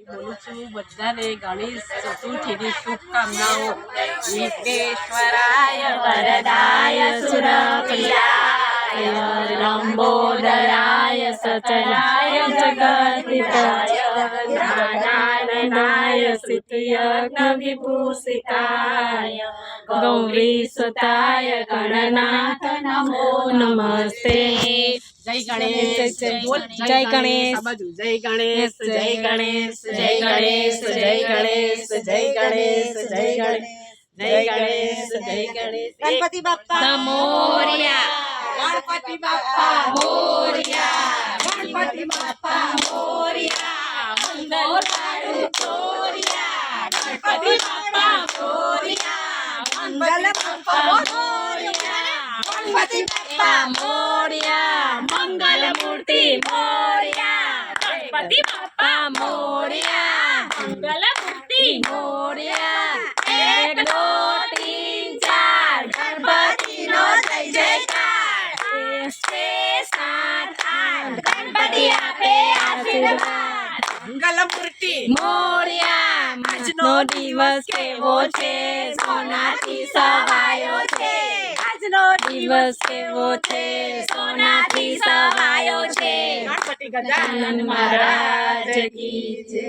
બોલું છું બધાને ગણેશ ચતુર્થીની શુભકામનાઓ. વિઘ્નેશ્વરાય વરદાય સુરપ્રિયાય લંબોદરાય સચરાય જગદીશાય જ્ઞાનાનંદાય સિદ્ધયજ્ઞ વિભૂષિતાય ગૌરીસુતાય ગણનાથ નમો નમસ્તે. જય ગણેશ, જય ગણેશ, જય ગણેશ, જય ગણેશ, જય ગણેશ, જય ગણેશ, જય ગણેશ, જય ગણેશ, જય ગણેશ, જય ગણેશ. ગણપતિ બાપ્પા મોરયા, ગણપતિ બાપ્પા મોરયા, ગણપતિ બાપ્પા મોરયા, મંગળ ચોરિયા, ગણપતિ બાપ્પા મોરયા, મંગલ બાપ્પા મોરયા, ગણપતિ બાપ્પા મોરયા, મંગલ મૂર્તિ મોરયા, ગણપતિ બાપ્પા મોરયા, મંગલ મૂર્તિ મોરયા. 1 2 3 4 ગણપતિનો જય જયકાર. 6 7 8 ગણપતિ આપે આશીર્વાદ. મંગલ મૂર્તિ મોરયા. આજનો દિવસ કેવો છે, સોનાથી સવાયો છે. આજનો દિવસ કેવો છે, સોનાથી સવાયો છે. ગણપતિ ગજાનન મહારાજ કી જય.